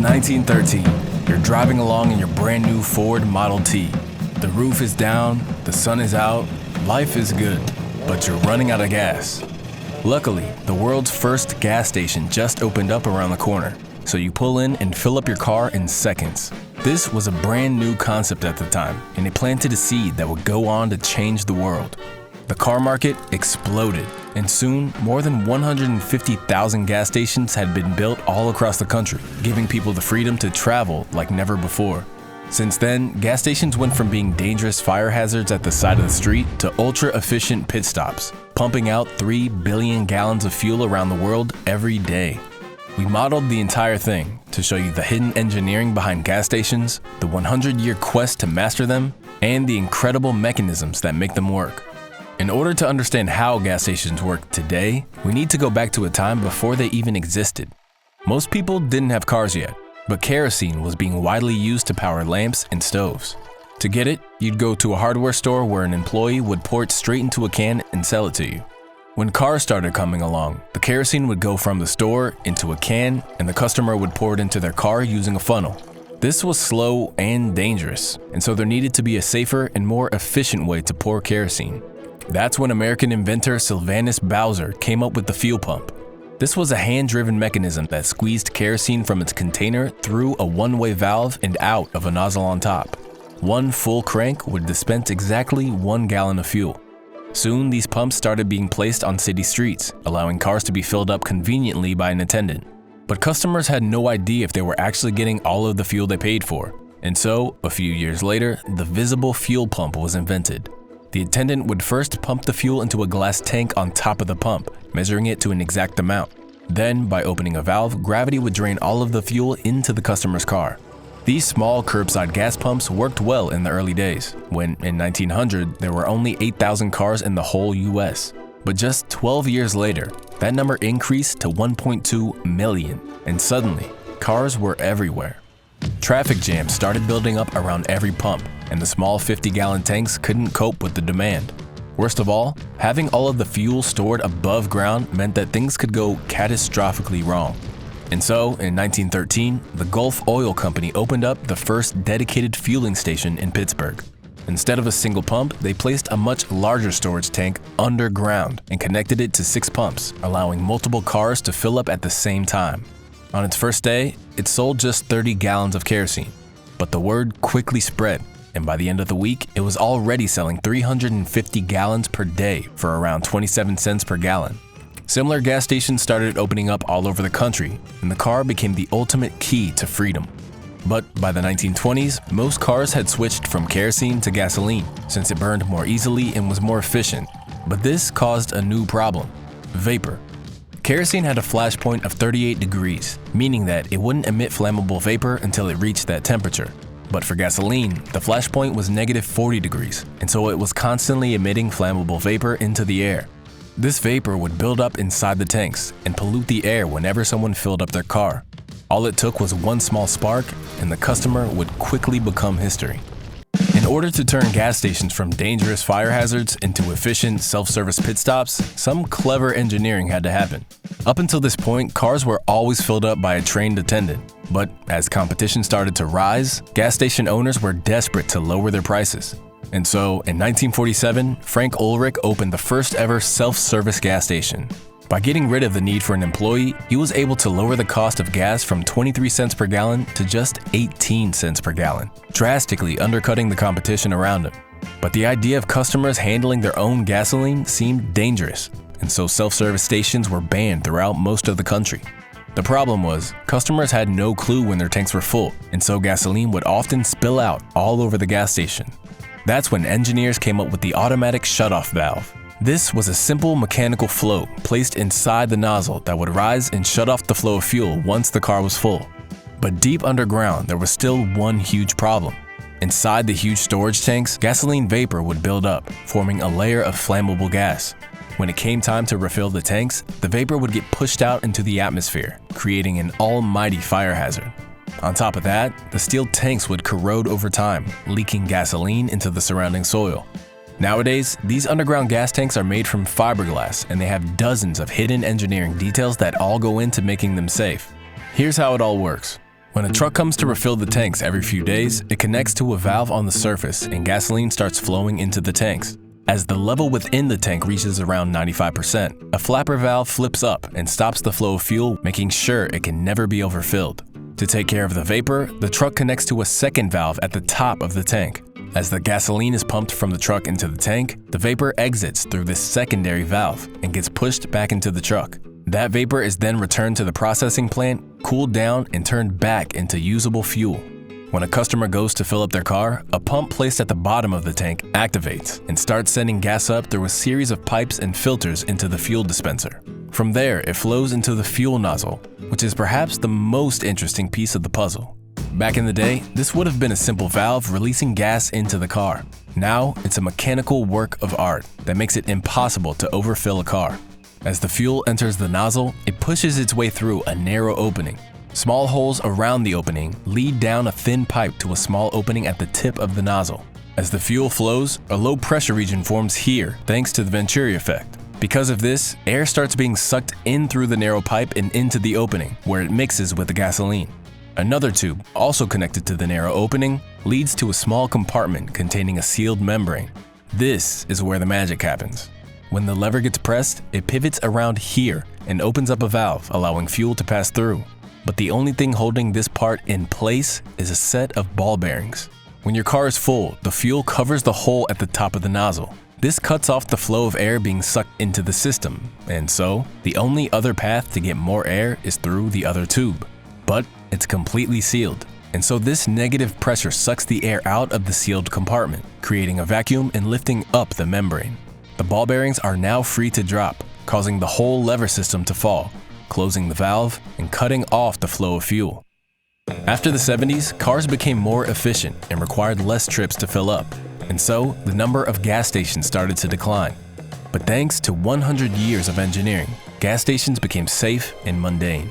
1913. You're driving along in your brand new Ford Model T. The roof is down, the sun is out, life is good, but you're running out of gas. Luckily, the world's first gas station just opened up around the corner, so you pull in and fill up your car in seconds. This was a brand new concept at the time, and it planted a seed that would go on to change the world. The car market exploded, and soon more than 150,000 gas stations had been built all across the country, giving people the freedom to travel like never before. Since then, gas stations went from being dangerous fire hazards at the side of the street to ultra-efficient pit stops, pumping out 3 billion gallons of fuel around the world every day. We modeled the entire thing to show you the hidden engineering behind gas stations, the 100-year quest to master them, and the incredible mechanisms that make them work. In order to understand how gas stations work today, we need to go back to a time before they even existed. Most people didn't have cars yet, but kerosene was being widely used to power lamps and stoves. To get it, you'd go to a hardware store where an employee would pour it straight into a can and sell it to you. When cars started coming along, the kerosene would go from the store into a can, and the customer would pour it into their car using a funnel. This was slow and dangerous, and so there needed to be a safer and more efficient way to pour kerosene. That's when American inventor Sylvanus Bowser came up with the fuel pump. This was a hand-driven mechanism that squeezed kerosene from its container through a one-way valve and out of a nozzle on top. One full crank would dispense exactly 1 gallon of fuel. Soon, these pumps started being placed on city streets, allowing cars to be filled up conveniently by an attendant. But customers had no idea if they were actually getting all of the fuel they paid for. And so, a few years later, the visible fuel pump was invented. The attendant would first pump the fuel into a glass tank on top of the pump, measuring it to an exact amount. Then, by opening a valve, gravity would drain all of the fuel into the customer's car. These small curbside gas pumps worked well in the early days, when in 1900 there were only 8,000 cars in the whole US. But just 12 years later, that number increased to 1.2 million, and suddenly, cars were everywhere. Traffic jams started building up around every pump, and the small 50-gallon tanks couldn't cope with the demand. Worst of all, having all of the fuel stored above ground meant that things could go catastrophically wrong. And so, in 1913, the Gulf Oil Company opened up the first dedicated fueling station in Pittsburgh. Instead of a single pump, they placed a much larger storage tank underground and connected it to 6 pumps, allowing multiple cars to fill up at the same time. On its first day, it sold just 30 gallons of kerosene, but the word quickly spread, and by the end of the week, it was already selling 350 gallons per day for around 27 cents per gallon. Similar gas stations started opening up all over the country, and the car became the ultimate key to freedom. But by the 1920s, most cars had switched from kerosene to gasoline, since it burned more easily and was more efficient. But this caused a new problem: vapor. Kerosene had a flash point of 38 degrees, meaning that it wouldn't emit flammable vapor until it reached that temperature. But for gasoline, the flash point was negative 40 degrees, and so it was constantly emitting flammable vapor into the air. This vapor would build up inside the tanks and pollute the air whenever someone filled up their car. All it took was one small spark, and the customer would quickly become history. In order to turn gas stations from dangerous fire hazards into efficient self-service pit stops, some clever engineering had to happen. Up until this point, cars were always filled up by a trained attendant. But as competition started to rise, gas station owners were desperate to lower their prices. And so, in 1947, Frank Ulrich opened the first ever self-service gas station. By getting rid of the need for an employee, he was able to lower the cost of gas from 23 cents per gallon to just 18 cents per gallon, drastically undercutting the competition around him. But the idea of customers handling their own gasoline seemed dangerous, and so self-service stations were banned throughout most of the country. The problem was, customers had no clue when their tanks were full, and so gasoline would often spill out all over the gas station. That's when engineers came up with the automatic shutoff valve. This was a simple mechanical float placed inside the nozzle that would rise and shut off the flow of fuel once the car was full. But deep underground, there was still one huge problem. Inside the huge storage tanks, gasoline vapor would build up, forming a layer of flammable gas. When it came time to refill the tanks, the vapor would get pushed out into the atmosphere, creating an almighty fire hazard. On top of that, the steel tanks would corrode over time, leaking gasoline into the surrounding soil. Nowadays, these underground gas tanks are made from fiberglass, and they have dozens of hidden engineering details that all go into making them safe. Here's how it all works. When a truck comes to refill the tanks every few days, it connects to a valve on the surface and gasoline starts flowing into the tanks. As the level within the tank reaches around 95%, a flapper valve flips up and stops the flow of fuel, making sure it can never be overfilled. To take care of the vapor, the truck connects to a second valve at the top of the tank. As the gasoline is pumped from the truck into the tank, the vapor exits through this secondary valve and gets pushed back into the truck. That vapor is then returned to the processing plant, cooled down, and turned back into usable fuel. When a customer goes to fill up their car, a pump placed at the bottom of the tank activates and starts sending gas up through a series of pipes and filters into the fuel dispenser. From there, it flows into the fuel nozzle, which is perhaps the most interesting piece of the puzzle. Back in the day, this would have been a simple valve releasing gas into the car. Now, it's a mechanical work of art that makes it impossible to overfill a car. As the fuel enters the nozzle, it pushes its way through a narrow opening. Small holes around the opening lead down a thin pipe to a small opening at the tip of the nozzle. As the fuel flows, a low pressure region forms here thanks to the Venturi effect. Because of this, air starts being sucked in through the narrow pipe and into the opening, where it mixes with the gasoline. Another tube, also connected to the narrow opening, leads to a small compartment containing a sealed membrane. This is where the magic happens. When the lever gets pressed, it pivots around here and opens up a valve, allowing fuel to pass through. But the only thing holding this part in place is a set of ball bearings. When your car is full, the fuel covers the hole at the top of the nozzle. This cuts off the flow of air being sucked into the system, and so the only other path to get more air is through the other tube. But it's completely sealed, and so this negative pressure sucks the air out of the sealed compartment, creating a vacuum and lifting up the membrane. The ball bearings are now free to drop, causing the whole lever system to fall, closing the valve and cutting off the flow of fuel. After the 70s, cars became more efficient and required less trips to fill up, and so the number of gas stations started to decline. But thanks to 100 years of engineering, gas stations became safe and mundane.